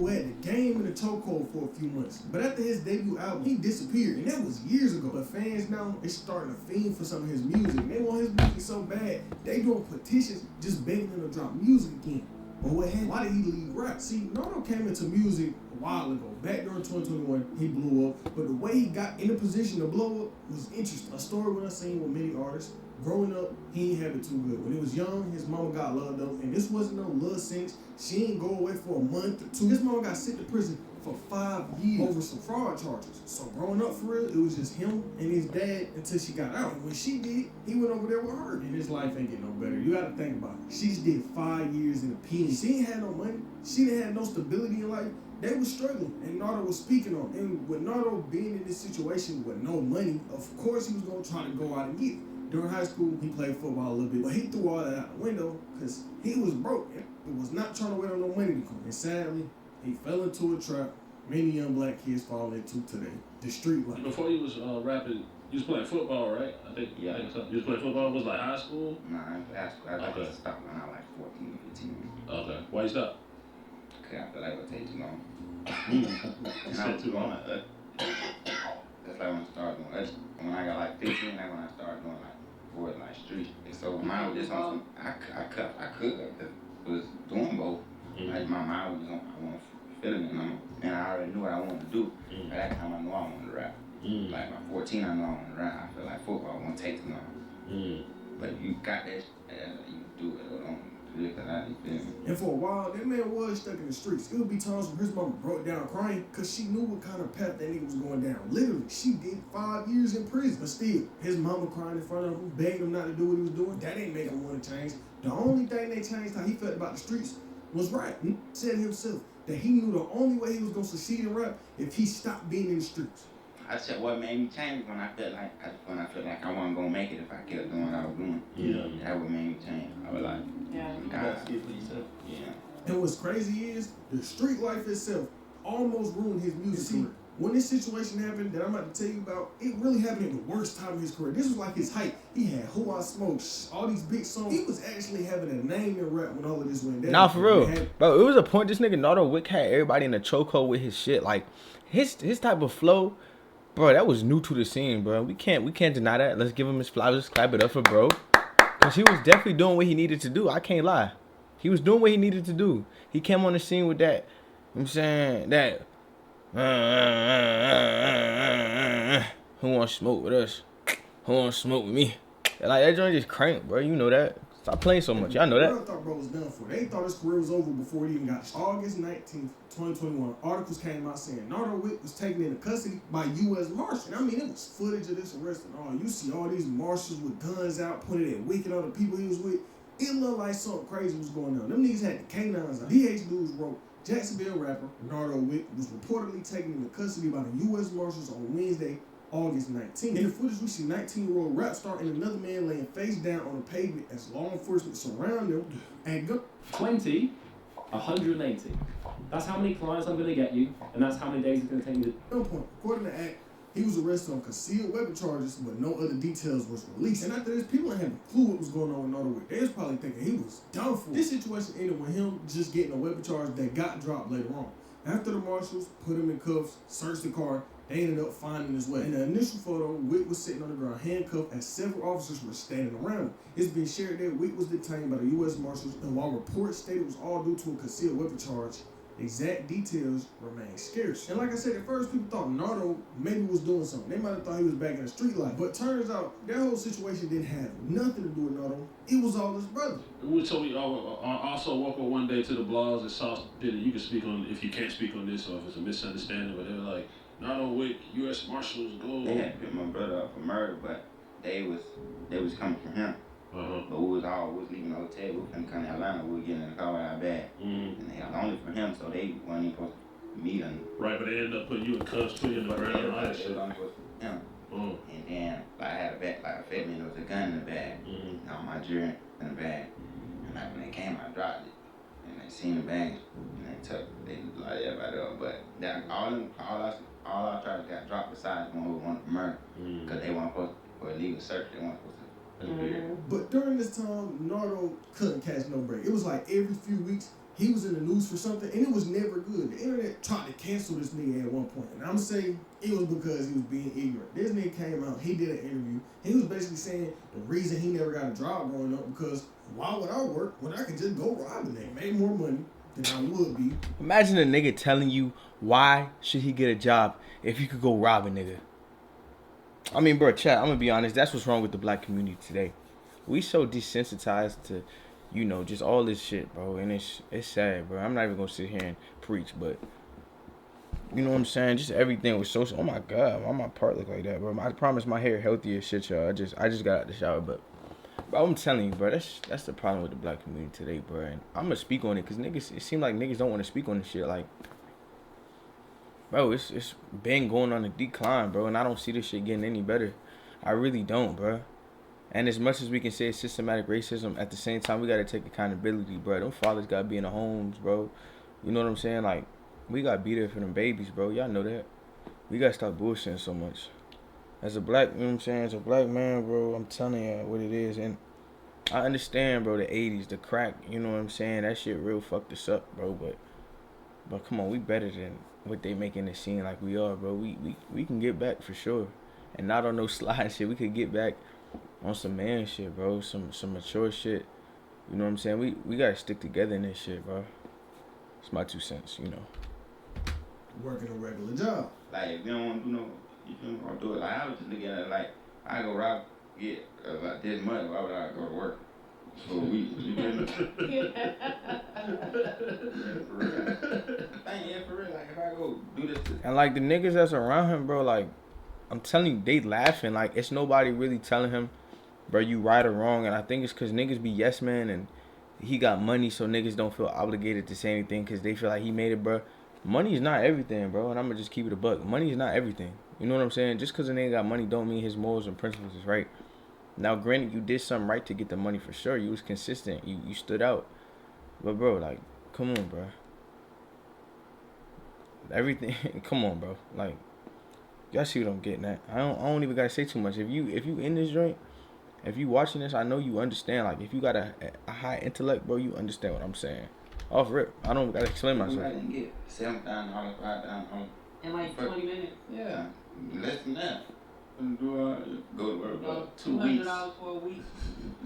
who had the game in the chokehold for a few months. But after his debut album, he disappeared, and that was years ago. But fans now, they starting to fiend for some of his music. They want his music so bad, they doing petitions just begging him to drop music again. But what happened? Why did he leave rap? See, Nardo came into music a while ago. Back during 2021, he blew up. But the way he got in a position to blow up was interesting. A story when I seen with many artists. Growing up, he ain't have it too good. When he was young, his mama got loved up. And this wasn't no love since. She ain't go away for a month or two. His mama got sent to prison for 5 years over some fraud charges. So growing up for real, it was just him and his dad until she got out. And when she did, he went over there with her. And his life ain't getting no better. You gotta think about it. She just did 5 years in the pen. She ain't had no money. She didn't have no stability in life. They was struggling, and Nardo was speaking on it. And with Nardo being in this situation with no money, of course he was gonna try to go out and get it. During high school, he played football a little bit, but he threw all that out the window because he was broke. He was not trying to wait on no money to come. And sadly, he fell into a trap many young black kids fall into today, the street life. Before he was rapping, you was playing football, right? I think so. You was playing football? Was it like high school? Nah, I stopped when I was like 14, 15. Okay. Why you stop? Because I feel like it would take too long. And I was too long. That's like when I started doing that. When I got like 15, that's when I started doing like for like street. So mine was just on some, I could was doing both. Like my mind was just on, I want to feel it, and I already knew what I wanted to do. At that time I knew I wanted to rap. Like by 14 I knew I wanted to rap. I feel like football won't take too long. But you got that, you do it or don't do it, cause I didn't feel me. And for a while, that man was stuck in the streets. It would be times when his mama broke down crying because she knew what kind of path that nigga was going down. Literally, she did 5 years in prison. But still, his mama crying in front of him, begging him not to do what he was doing. That ain't make him want to change. The only thing they changed how he felt about the streets was rap. He said himself that he knew the only way he was going to succeed in rap if he stopped being in the streets. I said what made me change when I felt like I wasn't gonna make it if I kept doing what I was doing. Yeah. That what made me change. I was like, yeah. And what's crazy is the street life itself almost ruined his music career. When this situation happened that I'm about to tell you about, it really happened at the worst time of his career. This was like his height. He had Who I Smoke, all these big songs. He was actually having a name in rap when all of this went down. Nah, for real. Bro, it was a point this nigga Nardo Wick had everybody in a chokehold with his shit. Like, his type of flow, bro, that was new to the scene, bro. We can't deny that. Let's give him his flowers. Let's clap it up for bro. Because he was definitely doing what he needed to do. I can't lie. He was doing what he needed to do. He came on the scene with that, you know what I'm saying, that, who wants to smoke with us? Who wants to smoke with me? Like, that joint just cranked, bro. You know that. Stop playing so much. Y'all know that. I thought bro was done for. They thought his career was over before he even got August 19th, 2021. Articles came out saying Nardo Wick was taken into custody by U.S. Marshals. And I mean, it was footage of this arrest and all. You see all these marshals with guns out, pointed at Wick and other people he was with. It looked like something crazy was going on. Them niggas had the canines out. DH News wrote, Jacksonville rapper Nardo Wick was reportedly taken into custody by the U.S. Marshals on Wednesday, August 19th. In the footage, we see 19-year-old rap star and another man laying face down on the pavement as law enforcement surround them and go. 20, 180. That's how many clients I'm going to get you, and that's how many days it's going to take me to... At one point, according to Act, he was arrested on concealed weapon charges, but no other details was released. And after this, people didn't have a clue what was going on with Nardo Wick. They was probably thinking he was done for. This situation ended with him just getting a weapon charge that got dropped later on. After the marshals put him in cuffs, searched the car, they ended up finding his way. In the initial photo, Wick was sitting on the ground handcuffed as several officers were standing around him. It's been shared that Wick was detained by the U.S. Marshals, and while reports stated it was all due to a concealed weapon charge, exact details remain scarce. And like I said, at first people thought Nardo maybe was doing something. They might have thought he was back in the street life. But turns out that whole situation didn't have nothing to do with Nardo. It was all his brother. We told you, I also woke up one day to the blogs and saw that you can speak on, if you can't speak on this or if it's a misunderstanding, but they were like, Nardo Wick, U.S. Marshals, go. They had picked my brother up for murder, but they was coming from him. But we was leaving the hotel. We were finna come to Atlanta. We were getting in the car with our bag. And they was only for him, so they weren't even supposed to meet him. Right, but they ended up putting you in cuffs, putting you in the ground, and all that shit. It was only supposed to him. And then I had a bag, like a fat man, there was a gun in the bag. And all my jewelry in the bag. And like when they came, I dropped it. And they seen the bag, and they light everybody up. But that all I tried to get dropped besides when we wanted to murder. Because they weren't supposed to, for illegal search, they weren't supposed to. But during this time, Nardo couldn't catch no break. It was like every few weeks, he was in the news for something, and it was never good. The internet tried to cancel this nigga at one point, and I'm saying it was because he was being ignorant. This nigga came out, he did an interview. He was basically saying the reason he never got a job growing up because why would I work when I could just go rob a nigga, make more money than I would be. Imagine a nigga telling you why should he get a job if you could go rob a nigga. I mean, bro, chat, I'm gonna be honest, that's what's wrong with the black community today. We so desensitized to, you know, just all this shit, bro, and it's sad, bro. I'm not even gonna sit here and preach, but you know what I'm saying? Just everything was so. Oh my god, why my part look like that, bro? I promise my hair healthy as shit, y'all. I just got out the shower, but I'm telling you, bro, that's the problem with the black community today, bro. And I'm gonna speak on it because niggas, it seems like niggas don't want to speak on this shit, like. Bro, it's been going on a decline, bro, and I don't see this shit getting any better. I really don't, bro. And as much as we can say it's systematic racism, at the same time, we got to take accountability, bro. Them fathers got to be in the homes, bro. You know what I'm saying? Like, we got to be there for them babies, bro. Y'all know that. We got to stop bullshitting so much. As a black, you know what I'm saying? As a black man, bro, I'm telling you what it is. And I understand, bro, the 80s, the crack, you know what I'm saying? That shit real fucked us up, bro. But come on, we better than what they making it seem like we are, bro. We can get back for sure. And not on no slide shit. We could get back on some man shit, bro. Some mature shit. You know what I'm saying? We gotta stick together in this shit, bro. It's my 2 cents, you know. Working a regular job. Like, if you don't want to do no, you don't want to do it. Like, I was just looking at it like, I go rob, get like this money, why would I go to work? So you know, yeah, for real. For real, like, if I go do this. And, like, the niggas that's around him, bro, like, I'm telling you, they laughing. Like, it's nobody really telling him, bro, you right or wrong. And I think it's because niggas be yes man and he got money, so niggas don't feel obligated to say anything because they feel like he made it, bro. Money is not everything, bro, and I'm going to just keep it a buck. Money is not everything. You know what I'm saying? Just because a nigga got money don't mean his morals and principles is right. Now, granted, you did something right to get the money for sure. You was consistent. You stood out. But, bro, like, come on, bro. Everything, come on, bro. Like, y'all see what I'm getting at. I don't even got to say too much. If you in this joint, if you watching this, I know you understand. Like, if you got a high intellect, bro, you understand what I'm saying. Off rip. I don't got to explain myself. I didn't get $7,000, $5,000. In like 20 minutes? Yeah, less than that. Go to work about 2 weeks. $200 for a week.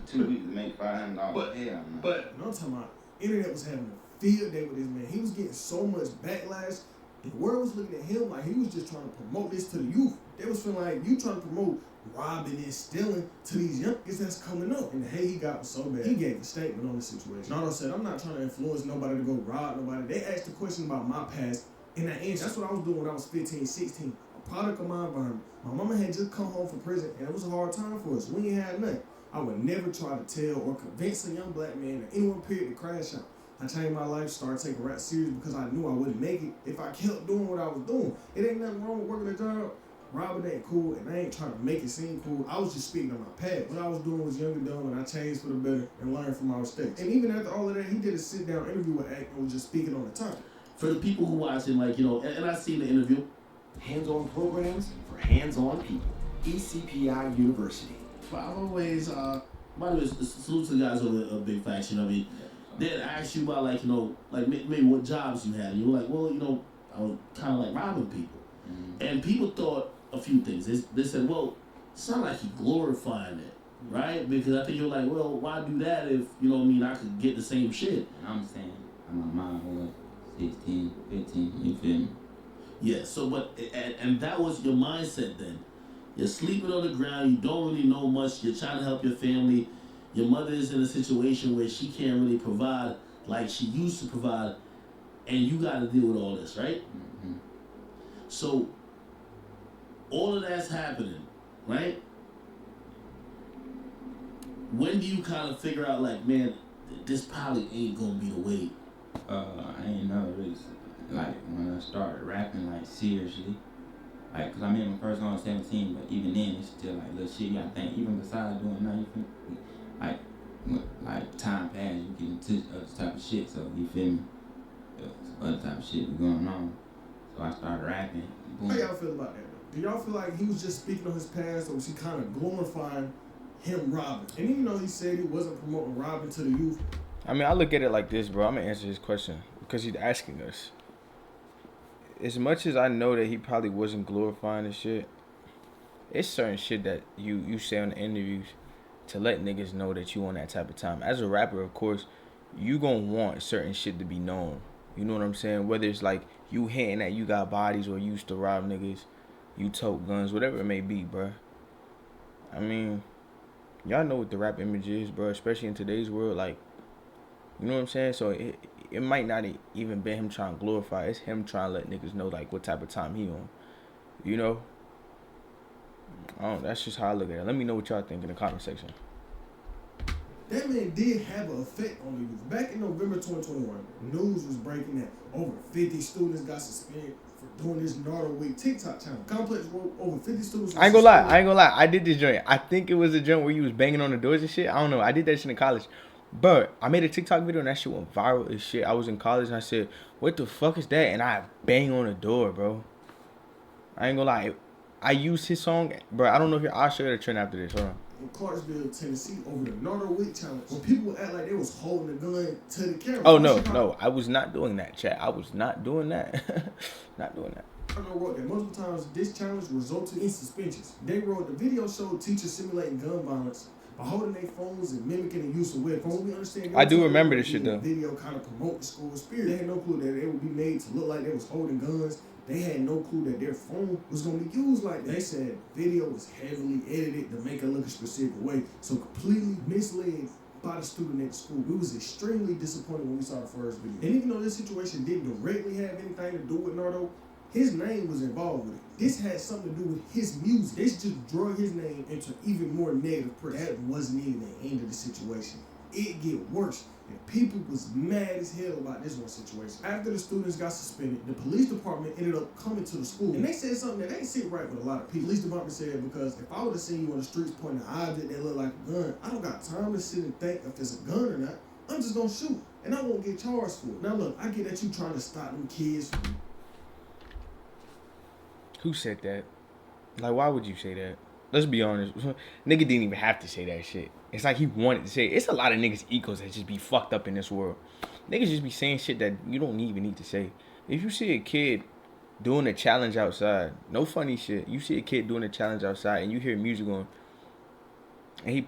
2 weeks to make $500. But I'm talking about, internet was having a field day with this man. He was getting so much backlash. The world was looking at him like he was just trying to promote this to the youth. They was feeling like you trying to promote robbing and stealing to these youngsters that's coming up. And the hate he got was so bad. He gave a statement on the situation. Nardo said, I'm not trying to influence nobody to go rob nobody. They asked a question about my past, and I answered. That's what I was doing when I was 15, 16. A product of my environment. My mama had just come home from prison, and it was a hard time for us. We ain't had nothing. I would never try to tell or convince a young black man or anyone period to crash out. I changed my life, started taking rap serious because I knew I wouldn't make it if I kept doing what I was doing. It ain't nothing wrong with working a job. Robbing ain't cool, and I ain't trying to make it seem cool. I was just speaking on my past. What I was doing was young and dumb, and I changed for the better and learned from my mistakes. And even after all of that, he did a sit-down interview with Act and was just speaking on the topic. For the people who watching, like, you know, and I seen the interview. Hands-on programs for hands-on people. ECPI University. But I've always, by the way, salute to the guys over a big faction. I mean, they'd ask you about, like, you know, like maybe what jobs you had. And you were like, well, you know, I was kind of like robbing people. Mm-hmm. And people thought a few things. They said, well, it's not like he glorifying it, right? Because I think you're like, well, why do that if, you know what I mean, I could get the same shit? And I'm saying, my mom was 16, 15, you feel me? Yeah, so, but, and that was your mindset then. You're sleeping on the ground, you don't really know much, you're trying to help your family. Your mother is in a situation where she can't really provide like she used to provide, and you got to deal with all this, right? Mm-hmm. So, all of that's happening, right? When do you kind of figure out, like, man, this probably ain't gonna be the way? I ain't know really. Like, when I started rapping, like, seriously. Like, cause I mean, when first I was 17, but even then, it's still like little shit. You gotta think, even besides doing now, you feel me? Like time passed, you get into other type of shit. So you feel me? Other type of shit was going on. So I started rapping. Boom. How y'all feel about that? Do y'all feel like he was just speaking on his past, or was he kind of glorifying him robbing? And even though he said he wasn't promoting robbing to the youth, I mean, I look at it like this, bro. I'm gonna answer his question because he's asking us. As much as I know that he probably wasn't glorifying the shit, it's certain shit that you say on the interviews to let niggas know that you on that type of time. As a rapper, of course, you gonna want certain shit to be known. You know what I'm saying? Whether it's like you hinting that you got bodies or you used to rob niggas, you tote guns, whatever it may be, bro. I mean, y'all know what the rap image is, bro, especially in today's world. Like, you know what I'm saying? So it might not even be him trying to glorify. It's him trying to let niggas know, like, what type of time he on. You know? That's just how I look at it. Let me know what y'all think in the comment section. That man did have an effect on the youth. Back in November 2021, news was breaking that over 50 students got suspended for doing this nardo wick TikTok challenge. Complex wrote over 50 students. I ain't gonna lie. I did this joint. I think it was a joint where you was banging on the doors and shit. I don't know. I did that shit in college. But I made a TikTok video and that shit went viral as shit. I was in college and I said, what the fuck is that? And I bang on the door, bro. I ain't gonna lie. I used his song, bro. I don't know if I'll show you the trend after this. Hold on. In Clarksville, Tennessee, over the nardo wick challenge, where people would act like they was holding a gun to the camera. Oh, no. I was not doing that, chat. I was not doing that. Not doing that. Chicago wrote that multiple times this challenge resulted in suspensions. They wrote the video showed teachers simulating gun violence by holding their phones and mimicking the use of weapons. We understand. I do remember this shit though. The video kind of promote the school spirit. They had no clue that they would be made to look like they was holding guns. They had no clue that their phone was going to be used like that. They said the video was heavily edited to make it look a specific way, so completely misled by the student at school. We was extremely disappointed when we saw the first video. And even though this situation didn't directly have anything to do with Nardo, his name was involved with it. This had something to do with his music. This just drug his name into even more negative press. That wasn't even the end of the situation. It get worse. And people was mad as hell about this one situation. After the students got suspended, the police department ended up coming to the school. And they said something that ain't sit right with a lot of people. The police department said, because if I would have seen you on the streets pointing an object that looked like a gun, I don't got time to sit and think if there's a gun or not. I'm just gonna shoot. And I won't get charged for it. Now look, I get that you trying to stop them kids from... Who said that? Like, why would you say that? Let's be honest. Nigga didn't even have to say that shit. It's like he wanted to say it. It's a lot of niggas egos that just be fucked up in this world. Niggas just be saying shit that you don't even need to say. If you see a kid doing a challenge outside, no funny shit. You see a kid doing a challenge outside and you hear music on, and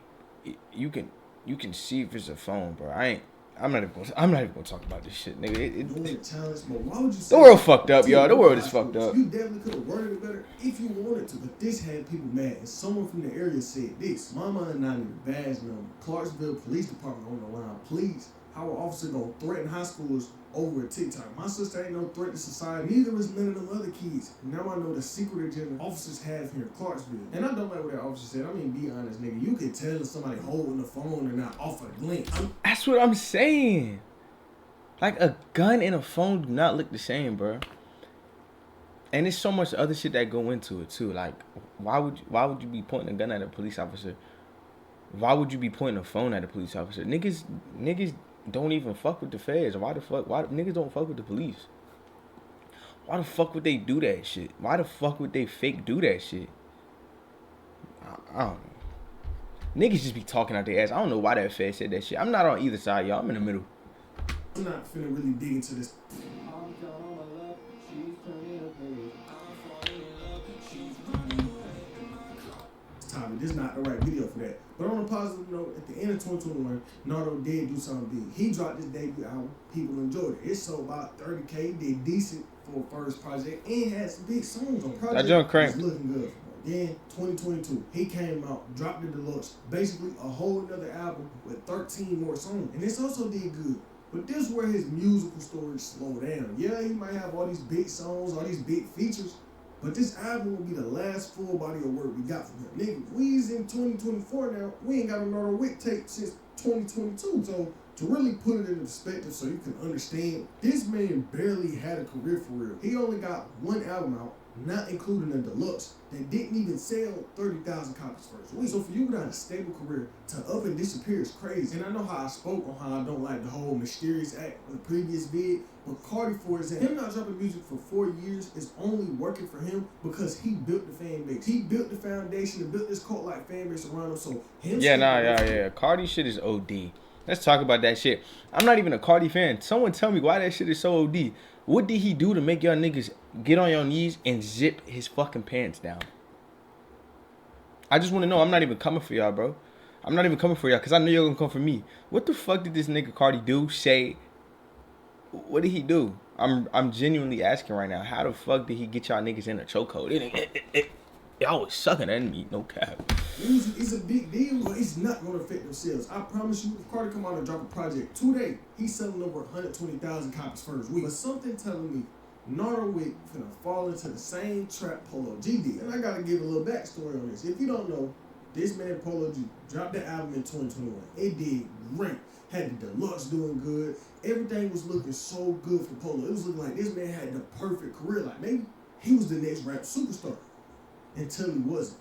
you can see if it's a phone, bro. I'm not even gonna talk about this shit, nigga. Challenge, but why would you say the world fucked up, y'all. The world is fucked up. You definitely could have worded it better if you wanted to, but this had people mad. And someone from the area said this: Mama and I need a badge number. Clarksville Police Department on the line, please. How an officer gonna threaten high schoolers over a TikTok? My sister ain't no threat to society. Neither is none of them other kids. Now I know the secret agenda officers have here in Clarksville. And I don't like what that officer said. I mean, be honest, nigga. You can tell if somebody holding the phone or not off a glance. That's what I'm saying. Like, a gun and a phone do not look the same, bro. And there's so much other shit that go into it too. Like, why would you be pointing a gun at a police officer? Why would you be pointing a phone at a police officer? Niggas don't even fuck with the feds. Why niggas don't fuck with the police? Why the fuck would they do that shit? Why the fuck would they fake do that shit? I don't know. Niggas just be talking out their ass. I don't know why that fed said that shit. I'm not on either side, y'all. I'm in the middle. I'm not finna really dig into this. This is not the right video for that. But on a positive note, at the end of 2021, Nardo did do something big. He dropped his debut album. People enjoyed it. It sold about 30K. Did decent for a first project and had some big songs on project. That junk crank. Was looking good. Then 2022, he came out, dropped the deluxe, basically a whole another album with 13 more songs, and this also did good. But this is where his musical story slowed down. Yeah, he might have all these big songs, all these big features, but this album will be the last full body of work we got from him. Nigga, we's in 2024 now. We ain't got another wick tape since 2022. So to really put it in perspective so you can understand, this man barely had a career for real. He only got one album out, not including the deluxe, that didn't even sell 30,000 copies first week. So for you without a stable career to up and disappear is crazy. And I know how I spoke on how I don't like the whole mysterious act on the previous vid, but Cardi, for example, him not dropping music for 4 years is only working for him because he built the fan base. He built the foundation and built this cult-like fan base around him. So him, yeah. Cardi shit is OD. Let's talk about that shit. I'm not even a Cardi fan. Someone tell me why that shit is so OD. What did he do to make y'all niggas get on your knees and zip his fucking pants down? I just want to know. I'm not even coming for y'all, bro. I'm not even coming for y'all because I know you're going to come for me. What the fuck did this nigga Cardi do, say? What did he do? I'm genuinely asking right now. How the fuck did he get y'all niggas in a chokehold? Y'all was sucking at me, no cap. It's a big deal, but it's not going to affect them sales. I promise you, if Cardi come out and drop a project today, he's selling over 120,000 copies first week. But something telling me Nardo Wick finna fall into the same trap Polo G did. And I gotta give a little backstory on this. If you don't know, this man Polo G dropped the album in 2021. It did great. Had the deluxe doing good. Everything was looking so good for Polo. It was looking like this man had the perfect career. Like maybe he was the next rap superstar. Until he wasn't.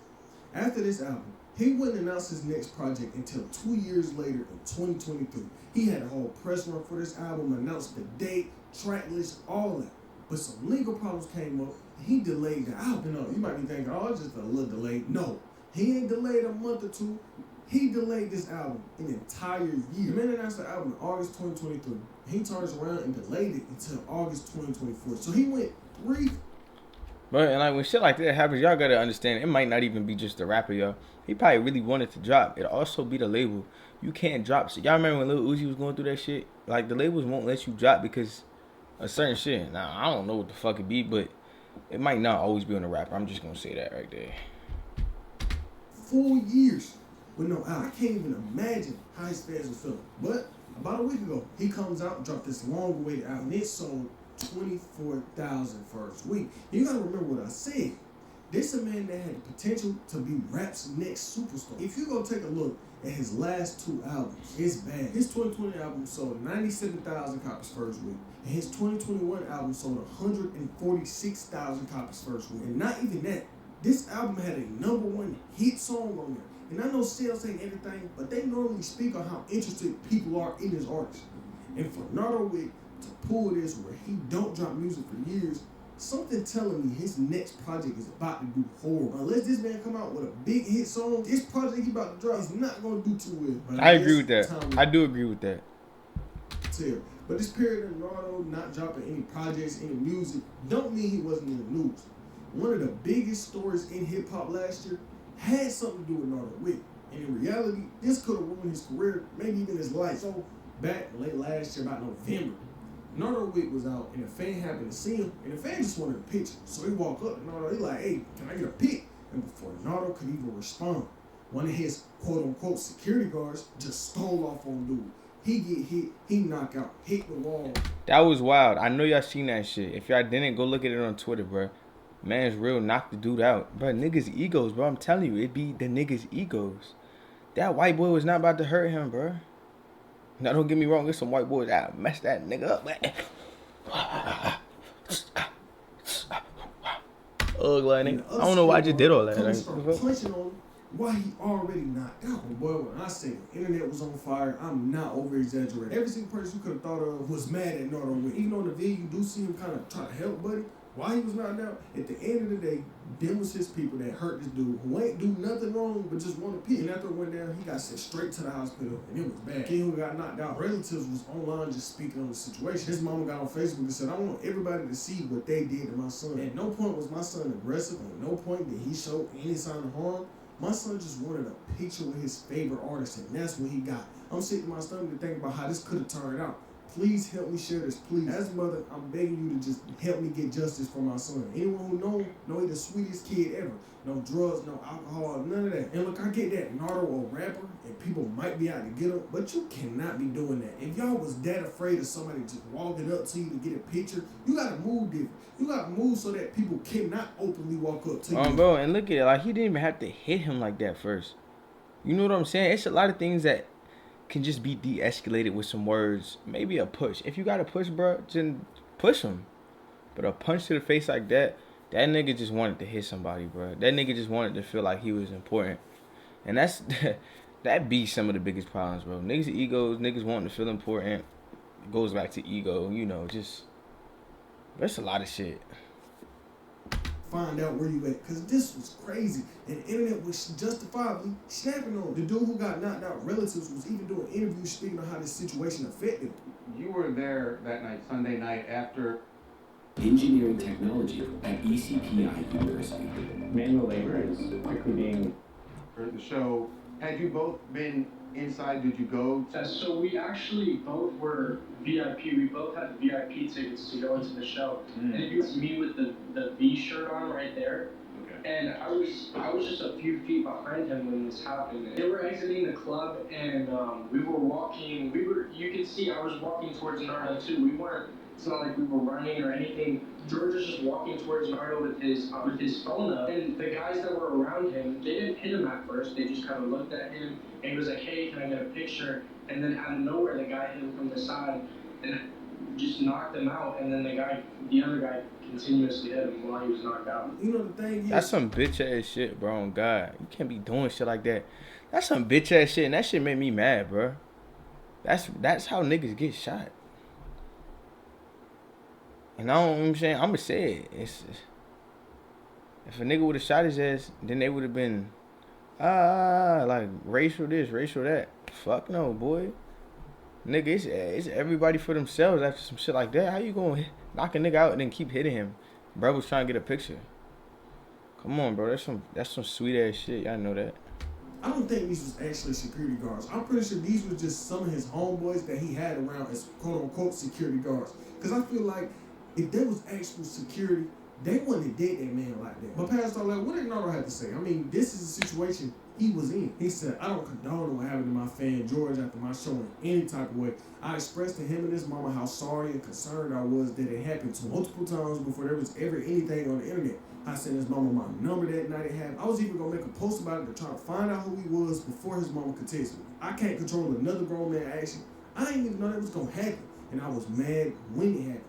After this album, he wouldn't announce his next project until 2 years later in 2023. He had a whole press run for this album, announced the date, track list, all that. But some legal problems came up, and he delayed the album. You know, you might be thinking, oh, it's just a little delay. No, he ain't delayed a month or two. He delayed this album an entire year. The man announced the album in August 2023. He turns around and delayed it until August 2024. So he went 3. But and like when shit like that happens, y'all gotta understand it might not even be just the rapper, y'all. He probably really wanted to drop. It'll also be the label. You can't drop shit. Y'all remember when Lil Uzi was going through that shit? Like the labels won't let you drop because of certain shit. Now I don't know what the fuck it be, but it might not always be on the rapper. I'm just gonna say that right there. 4 years with no album. I can't even imagine how his fans were feeling. But about a week ago, he comes out and dropped this long-awaited album. It sold 24,000 first week. You gotta remember what I said. This a man that had the potential to be rap's next superstar. If you go take a look at his last 2 albums, it's bad. His 2020 album sold 97,000 copies first week, and his 2021 album sold 146,000 copies first week. And not even that, this album had a #1 hit song on there. And I know sales ain't everything, but they normally speak on how interested people are in his artist. And for Nardo Wick to pull this where he don't drop music for years, something telling me his next project is about to do horrible. Unless this man come out with a big hit song, this project he about to drop is not going to do too well. But I agree with that. I do agree with that. But this period of Nardo not dropping any projects, any music, don't mean he wasn't in the news. One of the biggest stories in hip-hop last year had something to do with Nardo Wick. And in reality, this could have ruined his career, maybe even his life. So back late last year, about November, Nardo Wick was out, and a fan happened to see him, and the fan just wanted a picture. So he walked up to Nardo, he like, hey, can I get a pic? And before Nardo could even respond, one of his quote-unquote security guards just stole off on dude. He get hit, he knock out, hit the wall. That was wild. I know y'all seen that shit. If y'all didn't, go look at it on Twitter, bro. Man's real knocked the dude out. Bro, niggas' egos, bro. I'm telling you, it be the niggas' egos. That white boy was not about to hurt him, bro. Now, don't get me wrong. There's some white boys that messed that nigga up, man. Ugly nigga. I don't know why I just did all that. Punching on why he already knocked out. Boy, when I say the internet was on fire, I'm not over-exaggerating. Every single person you could have thought of was mad at Nardo Wick. Even on the video, you do see him kind of try to help, buddy. Why he was knocked out, at the end of the day, them was his people that hurt this dude who ain't do nothing wrong but just want to pee. And after it went down, he got sent straight to the hospital, and it was bad. Kid who got knocked out, relatives was online just speaking on the situation. His mama got on Facebook and said, I want everybody to see what they did to my son. At no point was my son aggressive. At no point did he show any sign of harm. My son just wanted a picture with his favorite artist, and that's what he got. I'm sitting in my stomach to think about how this could have turned out. Please help me share this, please. As a mother, I'm begging you to just help me get justice for my son. Anyone who know he's the sweetest kid ever. No drugs, no alcohol, none of that. And look, I get that Nardo a rapper, and people might be out to get him, but you cannot be doing that. If y'all was that afraid of somebody just walking up to you to get a picture, you gotta move different. You gotta move so that people cannot openly walk up to you. Bro, and look at it, like he didn't even have to hit him like that first. You know what I'm saying? It's a lot of things that can just be de-escalated with some words. Maybe a push. If you got to push, bro, then push him. But a punch to the face like that nigga just wanted to hit somebody, bro. That nigga just wanted to feel like he was important. And that be some of the biggest problems, bro. Niggas' egos, niggas wanting to feel important. Goes back to ego, you know, just, that's a lot of shit. find out where you at. Because this was crazy. And the internet was justifiably snapping on him. The dude who got knocked out, relatives, was even doing interviews speaking on how this situation affected him. You were there that night, Sunday night, after Engineering technology at ECPI University. Manual labor is quickly being. for the show. Had you both been inside? Did you go? So we actually both were VIP. We both had VIP tickets to go into the show. And it was me with the V shirt on right there. Okay. And I was just a few feet behind him when this happened. They were exiting the club, and we were walking. You could see I was walking towards Nardo too. We weren't. It's not like we were running or anything. George was just walking towards Nardo with his phone up, and the guys that were around him, they didn't hit him at first. They just kind of looked at him, and he was like, "Hey, can I get a picture?" And then out of nowhere, the guy hit him from the side and just knocked him out. And then the other guy continuously hit him while he was knocked out. You know the thing is, That's some bitch ass shit, bro. On God, you can't be doing shit like that. That's some bitch ass shit, and that shit made me mad, bro. That's how niggas get shot. And I don't know what I'm saying. I'ma say it. If a nigga would have shot his ass, then they would have been like racial this, racial that. Fuck no, boy. Nigga, it's everybody for themselves after some shit like that. How you gonna knock a nigga out and then keep hitting him? Bro was trying to get a picture. Come on, bro. That's some sweet ass shit. Y'all know that. I don't think these was actually security guards. I'm pretty sure these was just some of his homeboys that he had around as quote-unquote security guards. Because I feel like if there was actual security, they wouldn't have did that man like that. But Pastor, like, what did Nardo have to say? I mean, this is a situation he was in. He said, I don't condone what happened to my fan George after my show in any type of way. I expressed to him and his mama how sorry and concerned I was that it happened to multiple times before there was ever anything on the internet. I sent his mama my number that night it happened. I was even gonna make a post about it to try to find out who he was before his mama could text me. I can't control another grown man action. I didn't even know that was gonna happen. And I was mad when it happened.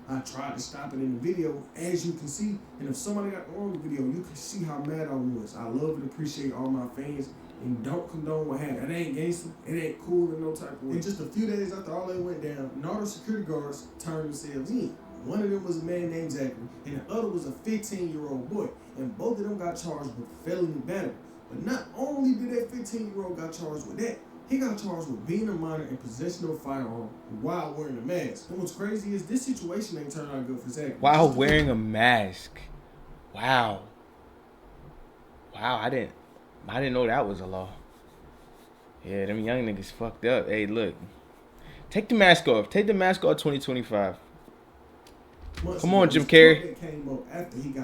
I tried to stop it in the video, as you can see. And if somebody got the wrong video, you can see how mad I was. I love and appreciate all my fans and don't condone what happened. It ain't gangster. It ain't cool in no type of way. And just a few days after all that went down, Nardo security guards turned themselves in. One of them was a man named Zachary, and the other was a 15-year-old boy. And both of them got charged with felony battery. But not only did that 15-year-old got charged with that, he got charged with being a minor and possession of a firearm while wearing a mask. And what's crazy is this situation ain't turned out good for Zach. While wearing a mask. Wow. I didn't know that was a law. Yeah, them young niggas fucked up. Hey, look. Take the mask off. Take the mask off 2025. Come on, Jim Carrey.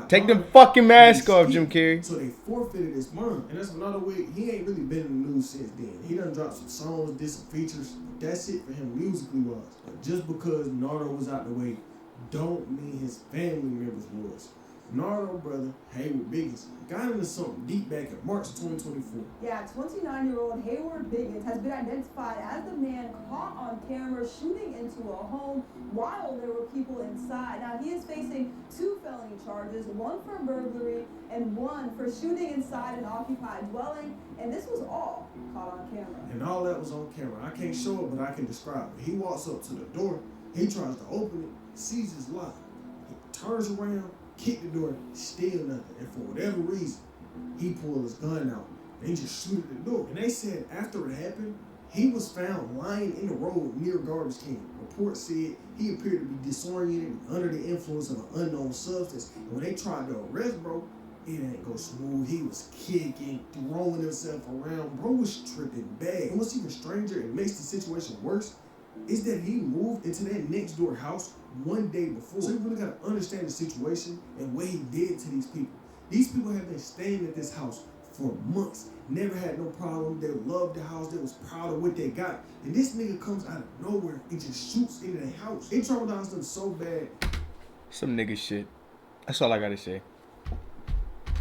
Take the fucking mask off, Jim Carrey. So they forfeited his bond. And that's another way. He ain't really been in the news since then. He done dropped some songs, did some features. But that's it for him musically-wise. But just because Nardo was out the way, don't mean his family members was. Nardo brother, Hayward Biggins, got into something deep back in March 2024. Yeah, 29-year-old Hayward Biggins has been identified as the man caught on camera shooting into a home while there were people inside. Now, he is facing 2 felony charges, one for burglary and one for shooting inside an occupied dwelling. And this was all caught on camera. And all that was on camera. I can't show it, but I can describe it. He walks up to the door. He tries to open it, sees it's locked. He turns around, kick the door, still nothing. And for whatever reason, he pulled his gun out. They just shoot at the door. And they said after it happened, he was found lying in the road near a garbage can. Reports said he appeared to be disoriented and under the influence of an unknown substance. And when they tried to arrest bro, it ain't go smooth. He was kicking, throwing himself around. Bro was tripping bad. And what's even stranger and makes the situation worse is that he moved into that next door house one day before. So you really gotta understand the situation and what he did to these people. These people have been staying at this house for months. Never had no problem. They loved the house. They was proud of what they got. And this nigga comes out of nowhere and just shoots into their house. It traumatized them so bad. Some nigga shit. That's all I gotta say.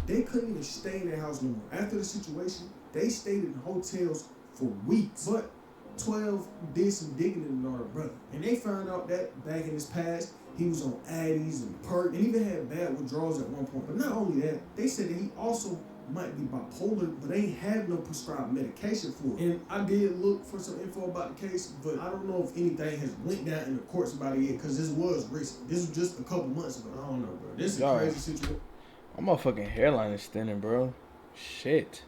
They couldn't even stay in their house no more. After the situation, they stayed in hotels for weeks. But 12 did some digging in Nardo brother. And they found out that back in his past, he was on Addies and Perk and even had bad withdrawals at one point. But not only that, they said that he also might be bipolar, but ain't have no prescribed medication for it. And I did look for some info about the case, but I don't know if anything has went down in the courts about it yet, because this was recent. This was just a couple months ago. I don't know, bro. This is a crazy situation. My motherfucking hairline is thinning, bro. Shit.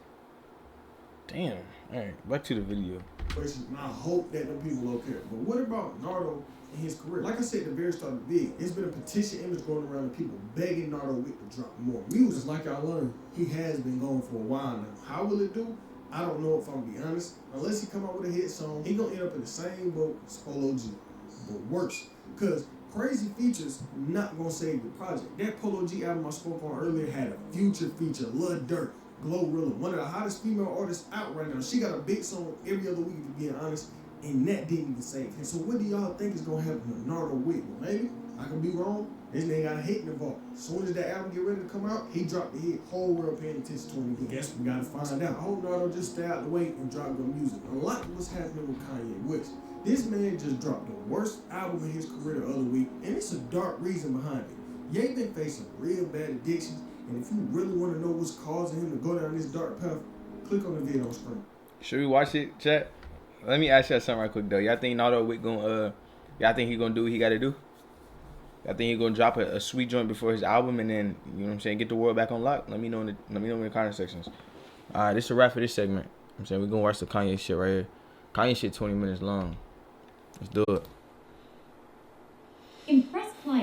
Damn. Alright, back to the video. And I hope that the people okay. But what about Nardo and his career? Like I said at the very start of the video, there's been a petition image going around of people begging Nardo Wick to drop more music. Like I learned, he has been going for a while now. How will it do? I don't know if I'm gonna be honest. Unless he come out with a hit song, he gonna end up in the same boat as Polo G. But worse. Cause Crazy Features not gonna save the project. That Polo G album I spoke on earlier had a Future feature, Lil Durk, Glorilla, one of the hottest female artists out right now. She got a big song every other week, if you're being honest, and that didn't even save him. So what do y'all think is gonna happen with Nardo Wick? Well, maybe I could be wrong. This nigga got a hit in the vault. As soon as that album get ready to come out, he dropped the hit. Whole world paying attention to him again. Guess we gotta find out. I hope Nardo just stay out the way and drop good music. Unlike what's happening with Kanye West. This man just dropped the worst album in his career the other week, and it's a dark reason behind it. Ye been facing real bad addictions, and if you really want to know what's causing him to go down this dark path, click on the video on screen. Should we watch it, chat? Let me ask y'all something right quick though. Y'all think Nardo Wick y'all think he gonna do what he gotta do? Y'all think he gonna drop a sweet joint before his album and then, you know what I'm saying, get the world back on lock? Let me know in the comment sections. Alright, this is a wrap for this segment. I'm saying we're gonna watch the Kanye shit right here. Kanye shit 20 minutes long. Let's do it.